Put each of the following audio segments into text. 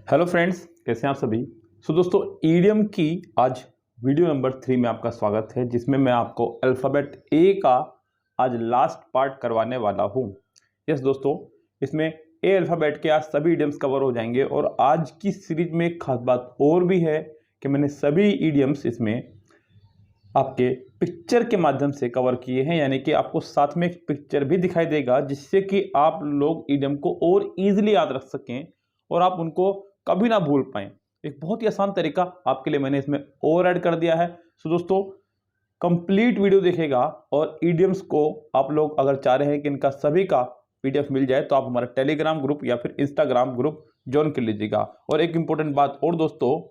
Hello friends, कैसे हैं आप सभी। दोस्तों, ईडियम की आज वीडियो नंबर 3 में आपका स्वागत है, जिसमें मैं आपको अल्फ़ाबेट ए का आज लास्ट पार्ट करवाने वाला हूं। यस दोस्तों, इसमें ए अल्फ़ाबेट के आज सभी ईडियम्स कवर हो जाएंगे। और आज की सीरीज में एक खास बात और भी है कि मैंने सभी ईडियम्स इसमें आपके पिक्चर के माध्यम से कवर किए हैं, यानी कि आपको साथ में एक पिक्चर भी दिखाई देगा, जिससे कि आप लोग ईडियम को और ईजिली याद रख सकें और आप उनको कभी ना भूल पाएं। एक बहुत ही आसान तरीका आपके लिए मैंने इसमें और ऐड कर दिया है। दोस्तों, कंप्लीट वीडियो देखेगा और ईडियम्स को आप लोग अगर चाह रहे हैं कि इनका सभी का पीडीएफ मिल जाए, तो आप हमारा टेलीग्राम ग्रुप या फिर इंस्टाग्राम ग्रुप ज्वाइन कर लीजिएगा। और एक इंपॉर्टेंट बात और दोस्तों,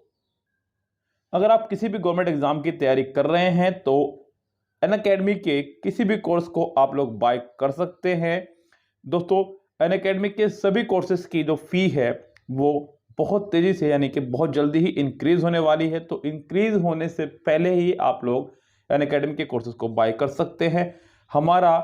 अगर आप किसी भी गवर्नमेंट एग्जाम की तैयारी कर रहे हैं तो अनअकैडमी के किसी भी कोर्स को आप लोग बाय कर सकते हैं। दोस्तों, अनअकैडमी के सभी कोर्सेज की जो फी है वो बहुत तेजी से, यानी कि बहुत जल्दी ही इंक्रीज होने वाली है। तो इंक्रीज होने से पहले ही आप लोग अनअकैडमी के कोर्सेज को बाय कर सकते हैं। हमारा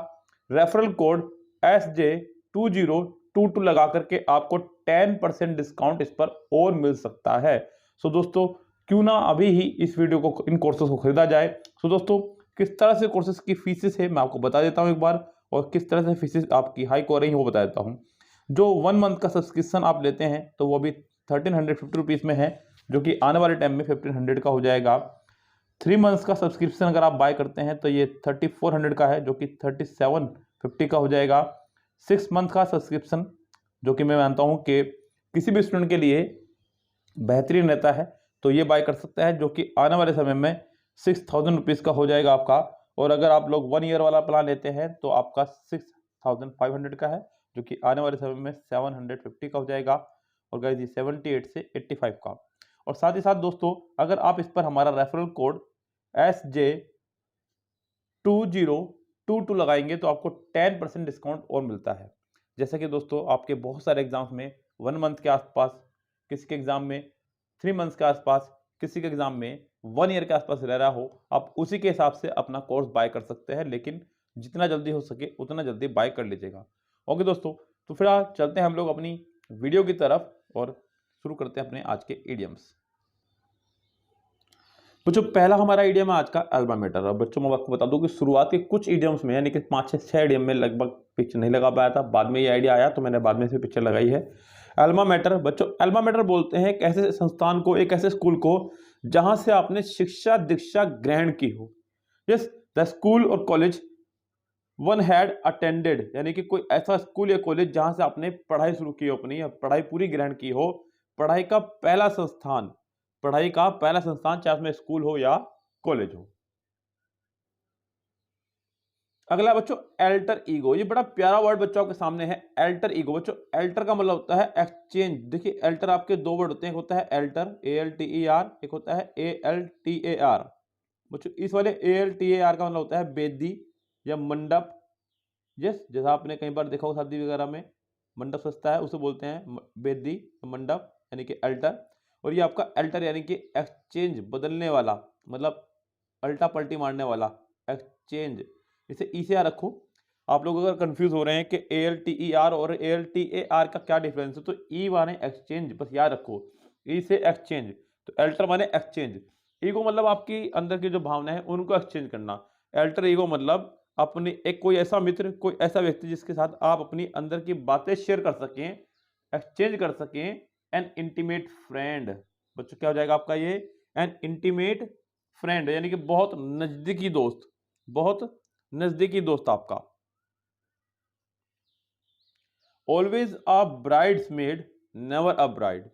रेफरल कोड SJ2022 लगा करके आपको 10% डिस्काउंट इस पर और मिल सकता है। दोस्तों, क्यों ना अभी ही इस वीडियो को, इन कोर्सेज को खरीदा जाए। दोस्तों, किस तरह से कोर्सेज की फीसेस है मैं आपको बता देता हूं एक बार, और किस तरह से फीसेस आपकी हाइक हो रही है वो बता देता हूं। जो 1 मंथ का सब्सक्रिप्शन आप लेते हैं तो वो अभी 1350 रुपीज़ में है, जो कि आने वाले टाइम में 1500 का हो जाएगा। 3 मंथ्स का सब्सक्रिप्शन अगर आप बाय करते हैं तो ये 3400 का है, जो कि 3750 का हो जाएगा। 6 मंथ का सब्सक्रिप्शन, जो कि मैं मानता हूँ कि किसी भी स्टूडेंट के लिए बेहतरीन रहता है, तो ये बाय कर सकता है, जो कि आने वाले समय में 6000 रुपीज़ का हो जाएगा आपका। और अगर आप लोग 1 ईयर वाला प्लान लेते हैं तो आपका 6500 का है, जो कि आने वाले समय में 750 का हो जाएगा। और गाइस ये 78 से 85 का। और साथ ही साथ दोस्तों, अगर आप इस पर हमारा रेफरल कोड SJ2022 लगाएंगे तो आपको 10% डिस्काउंट और मिलता है। जैसे कि दोस्तों, आपके बहुत सारे एग्जाम्स में 1 मंथ के आसपास, किसी के एग्जाम में 3 मंथ्स के आसपास, किसी के एग्जाम में 1 ईयर के आसपास रह रहा हो, आप उसी के हिसाब से अपना कोर्स बाय कर सकते हैं। लेकिन जितना जल्दी हो सके उतना जल्दी बाय कर लीजिएगा। ओके दोस्तों, तो फिर चलते हैं हम लोग अपनी वीडियो की तरफ और शुरू करते हैं अपने आज के इडियम्स। तो जो पहला हमारा इडियम है आज का, अल्मा मैटर। अब बच्चों, मैं आपको बता दूं कि शुरुआत के कुछ इडियम्स में, यानी कि 5-6 इडियम में लगभग पिक्चर नहीं लगा पाया था। बाद में ये आइडिया आया तो मैंने बाद में से पिक्चर लगाई है। अल्मा मैटर बच्चों, अल्मा मैटर बोलते हैं एक ऐसे संस्थान को, एक ऐसे स्कूल को जहां से आपने शिक्षा दीक्षा ग्रहण की हो। यस, द स्कूल और कॉलेज वन हैड अटेंडेड, यानी कि कोई ऐसा स्कूल या कॉलेज जहां से आपने पढ़ाई शुरू की हो, अपनी पढ़ाई पूरी ग्रहण की हो। पढ़ाई का पहला संस्थान, पढ़ाई का पहला संस्थान, चाहे उसमें स्कूल हो या कॉलेज हो। अगला बच्चों, एल्टर ईगो। ये बड़ा प्यारा वर्ड बच्चों के सामने है, एल्टर ईगो। बच्चों, एल्टर का मतलब होता है एक्सचेंज। देखिए, एल्टर आपके दो वर्ड होते हैं, एक होता है एल्टर ALTER, एक होता है ALTAR। बच्चों, इस वाले ALTAR का मतलब होता है बेदी या मंडप। यस, जैसा आपने कई बार देखा हो शादी वगैरह में मंडप सजता है, उसे बोलते हैं बेदी, मंडप, यानी कि अल्टर। और ये आपका अल्टर यानी कि एक्सचेंज, बदलने वाला, मतलब अल्टा पल्टी मारने वाला, एक्सचेंज। इसे ई से याद रखो। आप लोग अगर कंफ्यूज हो रहे हैं कि ALTER और ALTAR का क्या डिफरेंस है, तो ई माने एक्सचेंज, बस याद रखो, ई से एक्सचेंज, तो अल्टर माने एक्सचेंज। ईगो मतलब आपकी अंदर की जो भावना है उनको एक्सचेंज करना। अल्टर ईगो मतलब अपने एक कोई ऐसा मित्र, कोई ऐसा व्यक्ति जिसके साथ आप अपनी अंदर की बातें शेयर कर सकें, एक्सचेंज कर सकें। N intimate friend. बच्चों, क्या हो जाएगा आपका ये, एन इंटीमेट फ्रेंड, यानी कि बहुत नजदीकी दोस्त, बहुत नजदीकी दोस्त आपका। Always a bridesmaid never a bride.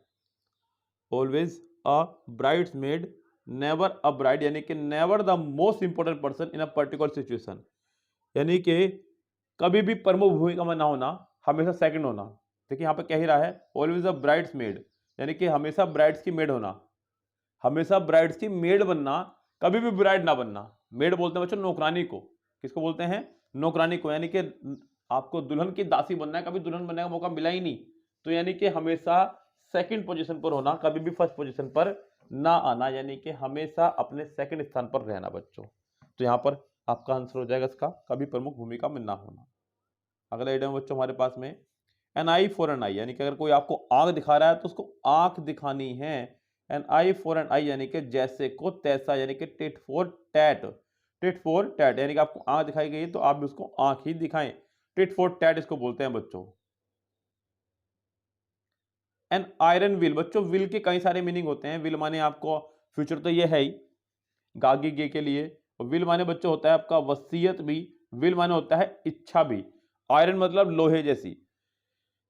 Always a bridesmaid never a bride, यानी कि never the most important person in a particular situation, यानी कि कभी भी प्रमुख भूमिका में ना होना, हमेशा सेकंड होना। देखिए यहाँ पे कह ही रहा है ऑलवेज अ ब्राइड्स मेड, यानी कि हमेशा ब्राइड्स की मेड होना, हमेशा ब्राइड्स की मेड बनना, कभी भी ब्राइड ना बनना। मेड बोलते हैं बच्चों नौकरानी को। किसको बोलते हैं, नौकरानी को, यानी कि आपको दुल्हन की दासी बनना है, कभी दुल्हन बनने का मौका मिला ही नहीं, तो यानी कि हमेशा सेकंड पोजीशन पर होना, कभी भी फर्स्ट पोजीशन पर ना आना, यानी कि हमेशा अपने सेकंड स्थान पर रहना बच्चों। तो यहाँ पर आपका आंसर हो जाएगा इसका, कभी प्रमुख भूमिका में ना होना। अगला आइटम बच्चों हमारे पास में, एन आई फॉर एन आई, यानी कि अगर कोई आपको आंख दिखा रहा है तो उसको आंख दिखानी है। एन आई फॉर एन आई यानी कि जैसे को तैसा, यानी कि tit for tat. Tit for tat यानी कि आपको आंख दिखाई गई तो आप भी उसको आंख ही दिखाएं। टिट फॉर टैट इसको बोलते हैं बच्चों। एन आयरन विल, बच्चों विल के कई सारे मीनिंग होते हैं। विल माने आपको फ्यूचर तो ये है ही गागी गे के लिए। विल माने बच्चों होता है आपका वसीयत भी। विल माने होता है इच्छा भी। आयरन मतलब लोहे जैसी,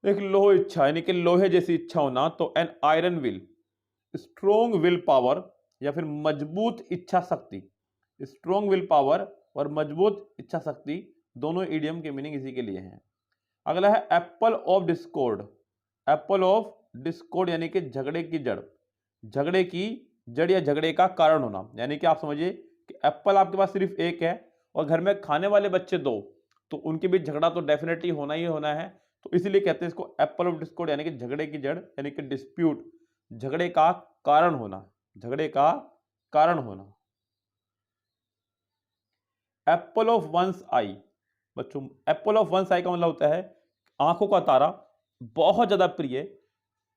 एक लोह इच्छा यानी कि लोहे जैसी इच्छा होना। तो an iron will, strong will power या फिर मजबूत इच्छा शक्ति। स्ट्रोंग विल पावर और मजबूत इच्छा शक्ति दोनों इडियम के मीनिंग इसी के लिए हैं। अगला है Apple of Discord. Apple of Discord यानी कि झगड़े की जड़। झगड़े की जड़ या झगड़े का कारण होना, यानी कि आप समझिए कि एप्पल आपके पास सिर्फ एक है और घर में खाने वाले बच्चे दो, तो उनके बीच झगड़ा तो डेफिनेटली होना ही होना है। तो इसीलिए कहते हैं इसको एप्पल ऑफ डिस्कॉर्ड, यानी कि झगड़े की जड़, यानी कि डिस्प्यूट, झगड़े का कारण होना। झगड़े का कारण होना। एप्पल ऑफ वंस आई, बच्चों एप्पल ऑफ वंस आई का मतलब होता है आंखों का तारा, बहुत ज्यादा प्रिय,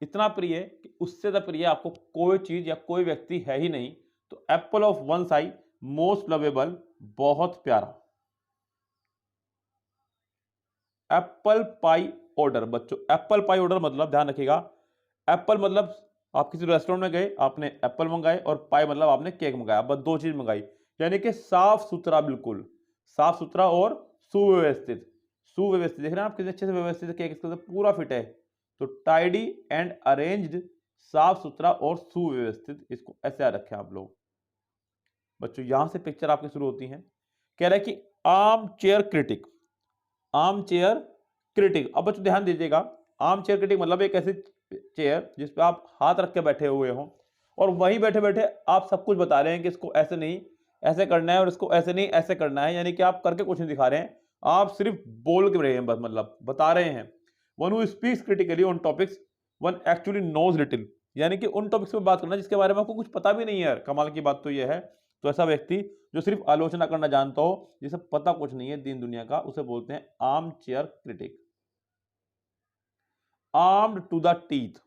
इतना प्रिय कि उससे ज्यादा प्रिय आपको कोई चीज या कोई व्यक्ति है ही नहीं। तो apple of one's eye, most lovable, बहुत प्यारा। एप्पल पाई ऑर्डर, बच्चों एप्पल पाई ऑर्डर मतलब ध्यान रखिएगा, एप्पल मतलब आप किसी रेस्टोरेंट में गए, आपने एप्पल मंगाए, और पाई मतलब आपने केक मंगाया, बस दो चीज मंगाई। यानी कि साफ सुथरा, बिल्कुल साफ सुथरा और सुव्यवस्थित। सुव्यवस्थित देख रहे हैं आप कितने अच्छे से व्यवस्थित केक इसके अंदर पूरा फिट है। तो टाइडी एंड अरेंज्ड, साफ सुथरा और सुव्यवस्थित, इसको ऐसे याद रखें आप लोग। बच्चों यहां से पिक्चर आपकी शुरू होती है। कह रहा है कि arm chair critic. Arm chair critic, अब बच्चों ध्यान दीजिएगा, आर्म चेयर क्रिटिक मतलब एक ऐसी चेयर जिस पे आप हाथ रख के बैठे हुए हो और वहीं बैठे बैठे आप सब कुछ बता रहे हैं कि इसको ऐसे नहीं ऐसे करना है और इसको ऐसे नहीं ऐसे करना है, यानी कि आप करके कुछ नहीं दिखा रहे हैं, आप सिर्फ बोल के रहे हैं, बस मतलब बता रहे हैं। One who speaks critically on topics one actually knows little, यानी कि उन टॉपिक्स पे बात करना जिसके बारे में आपको कुछ पता भी नहीं है यार। कमाल की बात तो यह है। तो ऐसा व्यक्ति जो सिर्फ आलोचना करना जानता हो, जिसे पता कुछ नहीं है दीन दुनिया का, उसे बोलते हैं armchair critic. Armed to the teeth,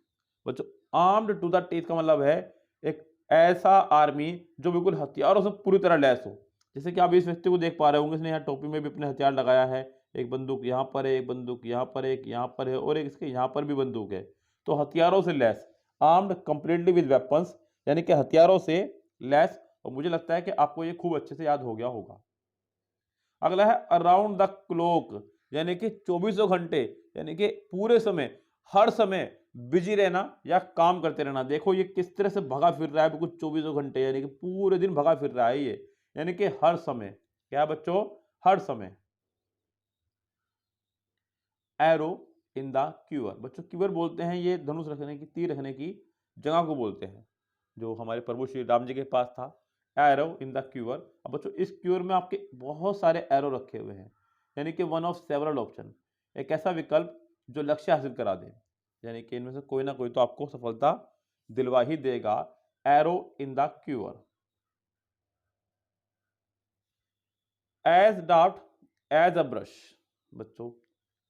बच्चों आर्म्ड टू द टीथ का मतलब है एक ऐसा आर्मी जो बिल्कुल हथियारों से पूरी तरह लैस हो। जैसे कि आप इस व्यक्ति को देख पा रहे होंगे, इसने यहाँ टोपी में भी अपने हथियार लगाया है, एक बंदूक यहाँ पर है, एक बंदूक यहाँ पर है, एक यहाँ पर है और एक इसके यहाँ पर भी बंदूक है। तो हथियारों से lace, armed completely with weapons, यानी कि हथियारों से लैस। और मुझे लगता है कि आपको ये खूब अच्छे से याद हो गया होगा। अगला है अराउंड द क्लॉक, यानी कि 24 घंटे, यानी कि पूरे समय, हर समय बिजी रहना या काम करते रहना। देखो ये किस तरह से भगा फिर रहा है, बिल्कुल 24 घंटे, यानी कि पूरे दिन भगा फिर रहा है ये, यानी कि हर समय। क्या है बच्चों? हर समय। एरो इन द क्यूअर, बच्चों क्यूअर बोलते हैं ये धनुष रखने की, तीर रखने की जगह को बोलते हैं, जो हमारे प्रभु श्री राम जी के पास था। Arrow in the queer. अब बच्चों इस क्यूअर में आपके बहुत सारे एरो रखे हुए हैं, यानी कि वन ऑफ सेवरल ऑप्शन, एक ऐसा विकल्प जो लक्ष्य हासिल करा दे, यानी कि इनमें से कोई ना कोई तो आपको सफलता दिलवा ही देगा। Arrow in the quiver. As daft as a brush, बच्चों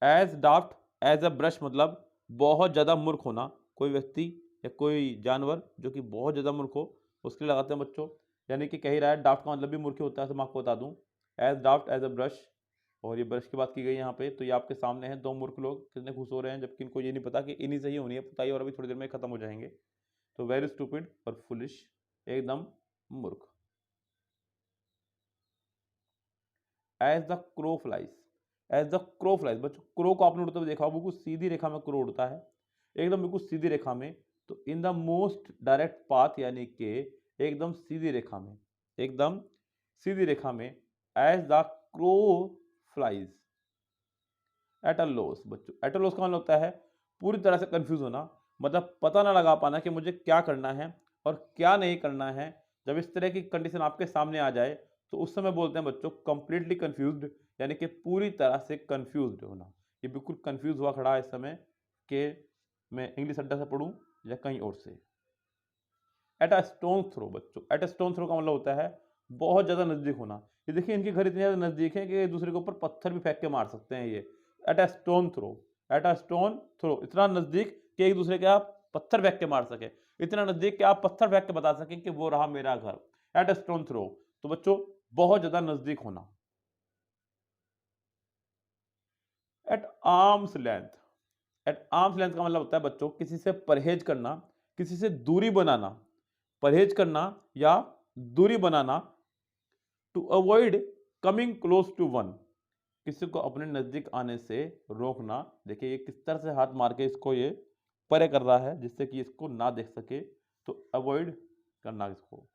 as daft as a brush मतलब बहुत ज्यादा मूर्ख होना। कोई व्यक्ति या कोई जानवर जो कि बहुत ज्यादा मूर्ख हो उसके लिए लगाते हैं बच्चों, यानी कि कह ही रहा है डाफ्ट का मतलब भी मूर्ख होता है, तो मैं आपको बता दूं as daft as a brush. और ये ब्रश की बात की गई यहाँ पे, तो ये आपके सामने हैं दो मूर्ख लोग, कितने खुश हो रहे हैं, जबकि इनको ये नहीं पता कि इन्हीं से ही होनी है पुताई और अभी थोड़ी देर में खत्म हो जाएंगे। तो वेरी स्टूपिड और फुलिश, एकदम मूर्ख। As the crow flies, as the crow flies, बच्चों क्रो को आपने उड़ते हुए देखा, बिल्कुल सीधी रेखा में क्रो उड़ता है, एकदम बिल्कुल सीधी रेखा में। तो in the most direct path, यानी कि एकदम सीधी रेखा में, एकदम सीधी रेखा में। As the crow flies at a loss, बच्चों एट अ लॉस का मतलब होता है पूरी तरह से कंफ्यूज होना, मतलब पता ना लगा पाना कि मुझे क्या करना है और क्या नहीं करना है। जब इस तरह की कंडीशन आपके सामने आ जाए तो उस समय बोलते हैं बच्चों कंप्लीटली कंफ्यूज्ड, यानी कि पूरी तरह से कंफ्यूज्ड होना। ये बिल्कुल कंफ्यूज हुआ खड़ा है इस समय कि मैं इंग्लिश अड्डा से पढ़ूं या कहीं और से। एट अ स्टोन थ्रो, बच्चों एट अ स्टोन थ्रो का मतलब होता है बहुत ज्यादा नजदीक होना। ये देखिए इनके घर इतने ज्यादा नजदीक है कि एक दूसरे के ऊपर पत्थर भी फेंक के मार सकते हैं ये। At a stone throw, at a stone throw, इतना नजदीक कि एक दूसरे के आप पत्थर फेंक के मार सके, इतना नजदीक कि आप पत्थर फेंक के बता सकें कि वो रहा मेरा घर। एट अ स्टोन थ्रो, तो बच्चों बहुत ज्यादा नजदीक होना। At arm's length, at arm's length का मतलब होता है बच्चों किसी से परहेज करना, किसी से दूरी बनाना, परहेज करना या दूरी बनाना। To avoid coming close to one, किसी को अपने नजदीक आने से रोकना। देखिए ये किस तरह से हाथ मार के इसको ये परे कर रहा है जिससे कि इसको ना देख सके, तो अवॉइड करना इसको।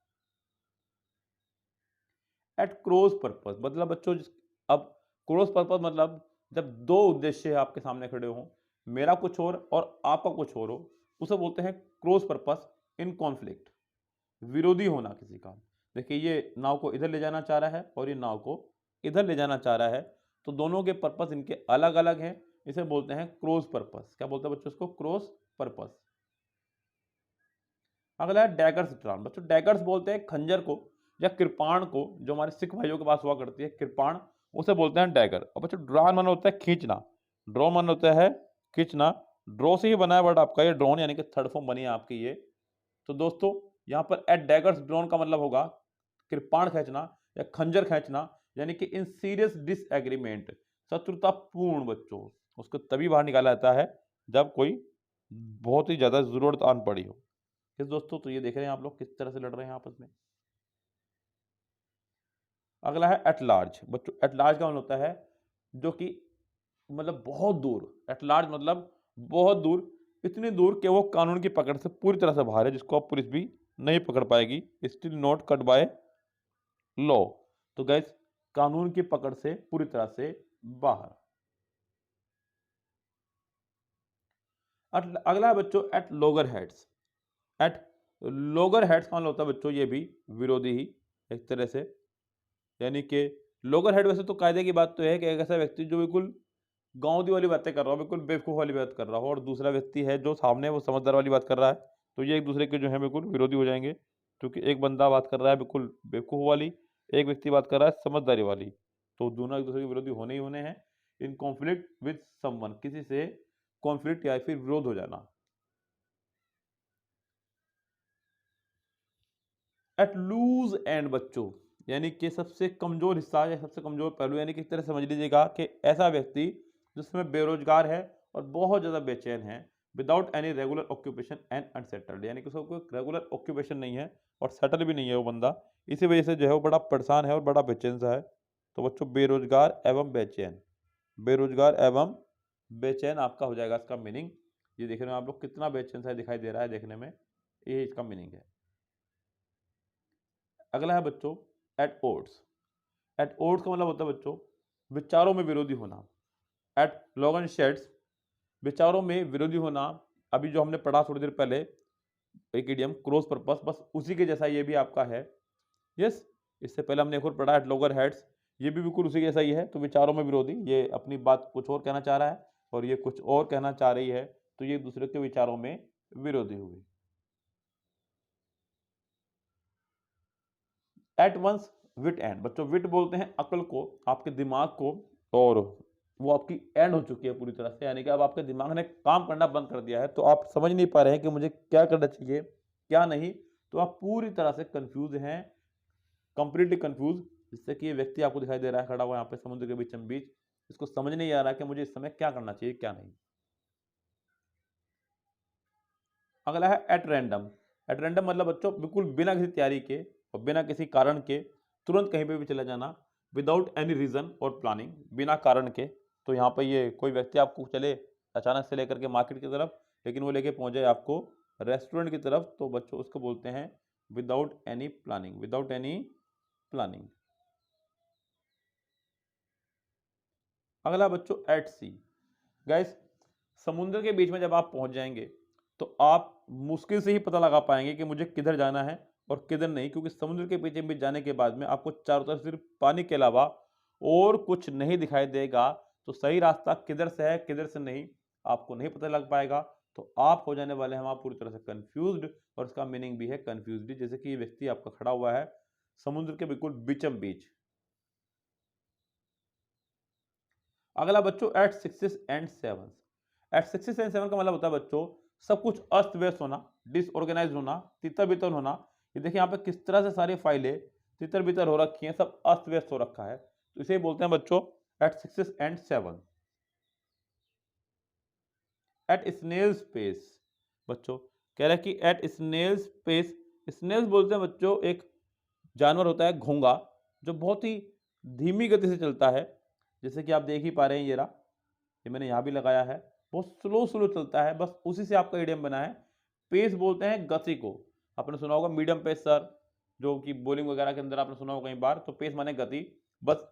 एट क्रॉस पर्पस मतलब बच्चों अब क्रॉस पर्पस मतलब जब दो उद्देश्य आपके सामने खड़े हों, मेरा कुछ और आपका कुछ और हो, उसे बोलते हैं क्रॉस पर्पस इन कॉन्फ्लिक्ट, विरोधी होना किसी का। देखिए ये नाव को इधर ले जाना चाह रहा है और ये नाव को इधर ले जाना चाह रहा है, तो दोनों के पर्पस इनके अलग अलग हैं, इसे बोलते हैं क्रॉस पर्पस। क्या बोलते हैं बच्चों इसको? Cross purpose. अगला है डैगर्स ड्रॉन। बच्चों डैगर्स बोलते हैं खंजर को या कृपाण को, जो हमारे सिख भाइयों के पास हुआ करती है कृपाण, उसे बोलते हैं डैगर। और बच्चों ड्रॉन मन होता है खींचना, ड्रॉ मन होता है खींचना, ड्रॉ से ही बना है वर्ड आपका ये ड्रोन, यानी कि थर्ड फॉर्म बनी है आपकी ये। तो दोस्तों यहाँ पर एट डैगर्स ड्रोन का मतलब होगा कृपाण खींचना या खंजर खींचना, यानी कि इन सीरियस डिसएग्रीमेंट, शत्रुतापूर्ण बच्चों, उसको तभी बाहर निकाला जाता है जब कोई बहुत ही ज्यादा जरूरत आन पड़ी हो। किस दोस्तों, तो ये देख रहे हैं आप लोग किस तरह से लड़ रहे हैं आपस में। अगला है एट लार्ज। बच्चों एट लार्ज का मतलब होता है जो कि मतलब बहुत दूर, एट लार्ज मतलब बहुत दूर, इतनी दूर कि वो कानून की पकड़ से पूरी तरह से बाहर है, जिसको अब पुलिस भी नहीं पकड़ पाएगी। Still not cut by law, तो गैस कानून की पकड़ से पूरी तरह से बाहर। अगला है बच्चों eight Logar heads. Eight Logar heads का मतलब होता है बच्चों ये भी विरोधी ही एक तरह से, यानी कि लोगर हेड वैसे तो कायदे की बात तो है कि एक ऐसा व्यक्ति जो बिल्कुल गांव वाली बातें कर रहा हो, बिल्कुल बेवकूफ वाली बात कर रहा हो, और दूसरा व्यक्ति है जो सामने वो समझदार वाली बात कर रहा है, तो ये एक दूसरे के जो है बिल्कुल विरोधी हो जाएंगे। क्योंकि एक बंदा बात कर रहा है बिल्कुल बेवकूफ वाली, एक व्यक्ति बात कर रहा है समझदारी वाली, तो दोनों एक दूसरे के विरोधी होने ही होने हैं। इन कॉन्फ्लिक्ट विद समवन, किसी से कॉन्फ्लिक्ट या फिर विरोध हो जाना। एट लूज एंड बच्चों, यानी कि सबसे कमजोर हिस्सा या सबसे कमजोर पहलू, यानी कि इस तरह समझ लीजिएगा कि ऐसा व्यक्ति जिसमें बेरोजगार है और बहुत ज्यादा बेचैन है, without any regular occupation and unsettled, यानी कि उसको कोई रेगुलर ऑक्यूपेशन नहीं है और सेटल भी नहीं है वो बंदा, इसी वजह से जो है वो बड़ा परेशान है और बड़ा बेचैन सा है। तो बच्चों बेरोजगार एवं बेचैन, बेरोजगार एवं बेचैन आपका हो जाएगा इसका मीनिंग। ये देख रहे हो आप लोग कितना बेचैन सा दिखाई दे रहा है देखने में, ये इसका मीनिंग है। अगला है बच्चों एट ओड्स। एट ओड्स का मतलब होता है बच्चों विचारों में विरोधी होना। एट लॉगन शेड्स, विचारों में विरोधी होना। अभी जो हमने पढ़ा थोड़ी देर पहले एक इडियम क्रॉस पर्पस, बस उसी के जैसा ये भी आपका है। यस, इससे पहले हमने एक और पढ़ा एट लॉगर हेड्स, ये भी बिल्कुल उसी के जैसा ही है। तो विचारों में विरोधी, ये अपनी बात कुछ और कहना चाह रहा है और ये कुछ और कहना चाह रही है, तो ये एक दूसरे के विचारों में विरोधी हुई। एट वंस विट एंड, बच्चों विट बोलते हैं अकल को, आपके दिमाग को, और वो आपकी एंड हो चुकी है पूरी तरह से, यानी कि अब आपके दिमाग ने काम करना बंद कर दिया है, तो आप समझ नहीं पा रहे हैं कि मुझे क्या करना चाहिए क्या नहीं, तो आप पूरी तरह से कंफ्यूज हैं, कंप्लीटली कंफ्यूज, जिससे कि ये व्यक्ति आपको दिखाई दे रहा है खड़ा हुआ यहाँ पे समुद्र के बीचों बीच, इसको समझ नहीं आ रहा कि मुझे इस समय क्या करना चाहिए क्या नहीं। अगला है एट रैंडम। एट रैंडम मतलब बच्चों बिल्कुल बिना किसी तैयारी के और बिना किसी कारण के तुरंत कहीं पे भी चला जाना, विदाउट एनी रीजन और प्लानिंग, बिना कारण के। तो यहाँ पर ये कोई व्यक्ति आपको चले अचानक से लेकर के मार्केट की तरफ, लेकिन वो लेके पहुंच जाए आपको रेस्टोरेंट की तरफ, तो बच्चों उसको बोलते हैं without any planning, without any planning. अगला बच्चों एट सी। गैस समुद्र के बीच में जब आप पहुंच जाएंगे तो आप मुश्किल से ही पता लगा पाएंगे कि मुझे किधर जाना है और किधर नहीं, क्योंकि समुद्र के पीछे बीच जाने के बाद में आपको चारों तरफ सिर्फ पानी के अलावा और कुछ नहीं दिखाई देगा, तो सही रास्ता किधर से है किधर से नहीं आपको नहीं पता लग पाएगा, तो आप हो जाने वाले हैं वहां पूरी तरह से कंफ्यूज्ड, और इसका मीनिंग भी है कंफ्यूज्ड, जैसे कि ये व्यक्ति आपका खड़ा हुआ है समुद्र के बिल्कुल बीचम बीच। अगला बच्चों at sixes and sevens. At 6 and 7 का मतलब होता है बच्चों सब कुछ अस्त व्यस्त होना, डिसऑर्गेनाइज होना, तितर बितर होना। ये देखिए यहाँ पे किस तरह से सारी फाइलें तितर बितर हो रखी हैं, सब अस्त व्यस्त हो रखा है, तो इसे बोलते हैं बच्चों at 6 and 7। At snail's pace, बच्चों कह रहा है कि एट स्नेल्स पेस, स्नेल्स बोलते हैं बच्चों एक जानवर होता है घोंगा जो बहुत ही धीमी गति से चलता है, जैसे कि आप देख ही पा रहे हैं, ये रहा, ये मैंने यहाँ भी लगाया है, बहुत स्लो स्लो चलता है, बस उसी से आपका इडियम बना है। पेस बोलते हैं गति को, आपने सुना होगा मीडियम पेस सर, जो कि बॉलिंग वगैरह के अंदर आपने सुना होगा कई बार, तो पेस माने गति, बस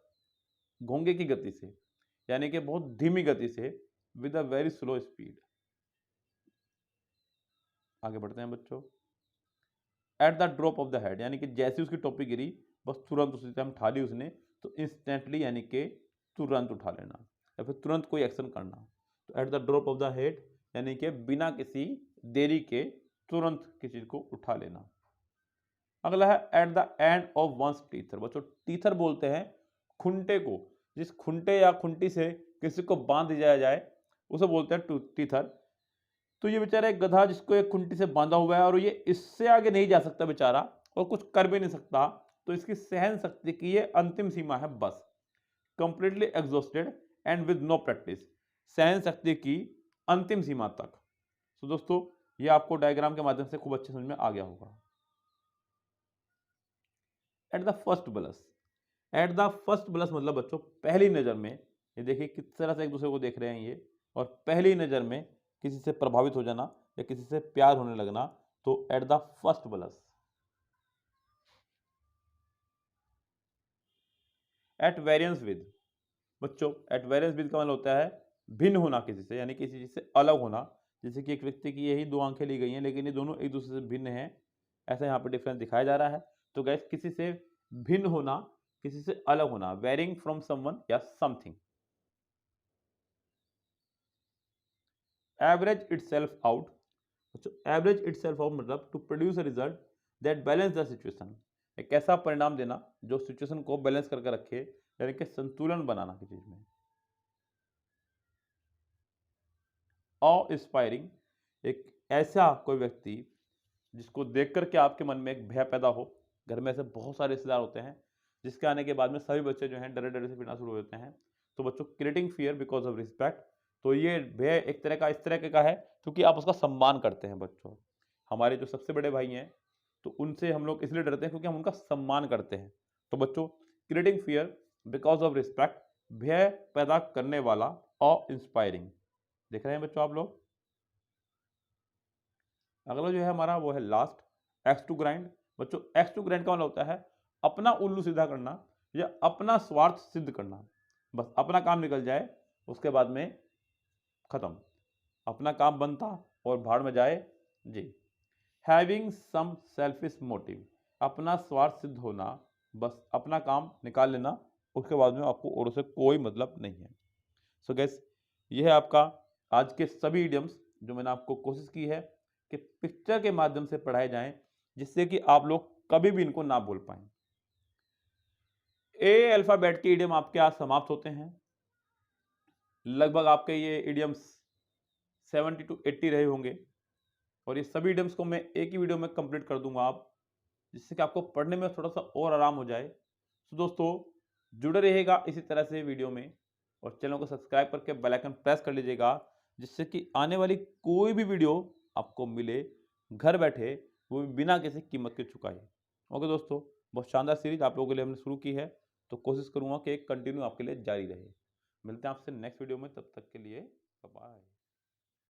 घोंगे की गति से, यानी कि बहुत धीमी गति से, with a very slow speed. आगे बढ़ते हैं बच्चों। At the drop of the head, यानी कि जैसे उसकी टोपी गिरी बस तुरंत उसी टाइम उठा ली उसने, तो इंस्टेंटली यानी कि तुरंत उठा लेना या फिर तुरंत कोई एक्शन करना। तो at the drop of the head यानी कि बिना किसी देरी के तुरंत किसी को उठा लेना। अगला है at the end of one's tether. बच्चों टीथर बोलते हैं खुंटे को, जिस खुंटे या खुंटी से किसी को बांध दिया जाए उसे बोलते हैं टीथर। तो ये बेचारा एक गधा जिसको एक खुंटी से बांधा हुआ है और ये इससे आगे नहीं जा सकता बेचारा और कुछ कर भी नहीं सकता, तो इसकी सहन शक्ति की ये अंतिम सीमा है बस, completely exhausted and with know practice, सहन शक्ति की अंतिम सीमा तक। तो दोस्तों ये आपको डायग्राम के माध्यम से खूब अच्छे समझ में आ गया होगा। Eight the first blush, eight the first blush मतलब बच्चों पहली नजर में, ये देखिए किस तरह से एक दूसरे को देख रहे हैं ये, और पहली नजर में किसी से प्रभावित हो जाना या किसी से प्यार होने लगना, तो at the first blush. At variance with, बच्चों एट वेरियंस विद का मतलब होता है भिन्न होना किसी से, यानी किसी चीज से अलग होना, जैसे कि एक व्यक्ति की यही दो आंखें ली गई हैं लेकिन ये दोनों एक दूसरे से भिन्न हैं, ऐसा यहाँ पर डिफरेंस दिखाया जा रहा है। तो गैस किसी से भिन्न होना, किसी से अलग होना, वेरिंग फ्रॉम समवन या something. Average itself out, average itself out मतलब to produce a result that balance the situation, एक ऐसा परिणाम देना जो सिचुएशन को बैलेंस करके रखे, यानी कि संतुलन बनाना किसी चीज में। ऑ इंस्पायरिंग, एक ऐसा कोई व्यक्ति जिसको देख करके आपके मन में एक भय पैदा हो। घर में ऐसे बहुत सारे रिश्तेदार होते हैं जिसके आने के बाद में सभी बच्चे जो हैं डरे डरे से पीना शुरू हो जाते हैं, तो बच्चों creating fear because of respect, तो ये भय एक तरह का इस तरह का है क्योंकि आप उसका सम्मान करते हैं। बच्चों हमारे जो सबसे बड़े भाई हैं तो उनसे हम लोग इसलिए डरते हैं क्योंकि हम उनका सम्मान करते हैं। तो बच्चों creating fear because of respect, भय पैदा करने वाला, और इंस्पायरिंग, देख रहे हैं बच्चों आप लोग। अगला जो है हमारा वो है लास्ट एक्स टू ग्राइंड। बच्चों एक्स टू ग्राइंड का मतलब होता है अपना उल्लू सीधा करना या अपना स्वार्थ सिद्ध करना, बस अपना काम निकल जाए उसके बाद में खत्म, अपना काम बनता और भाड़ में जाए जी। हैविंग सम सेल्फिश मोटिव, अपना स्वार्थ सिद्ध होना, बस अपना काम निकाल लेना, उसके बाद में आपको औरों से कोई मतलब नहीं है। सो गैस ये है आपका आज के सभी इडियम्स जो मैंने आपको कोशिश की है कि पिक्चर के माध्यम से पढ़ाए जाएं जिससे कि आप लोग कभी भी इनको ना भूल पाएं। ए अल्फाबेट के इडियम आपके आज समाप्त होते हैं। लगभग आपके ये इडियम्स 70 to 80 रहे होंगे और ये सभी इडियम्स को मैं एक ही वीडियो में कंप्लीट कर दूंगा आप, जिससे कि आपको पढ़ने में थोड़ा सा और आराम हो जाए। तो दोस्तों जुड़े रहिएगा इसी तरह से वीडियो में और चैनल को सब्सक्राइब करके बेल आइकन प्रेस कर लीजिएगा, जिससे कि आने वाली कोई भी वीडियो आपको मिले घर बैठे, वो भी बिना किसी कीमत के चुकाए। ओके दोस्तों, बहुत शानदार सीरीज आप लोगों के लिए हमने शुरू की है, तो कोशिश करूंगा कि एक कंटिन्यू आपके लिए जारी रहे। मिलते हैं आपसे नेक्स्ट वीडियो में, तब तक के लिए बाय।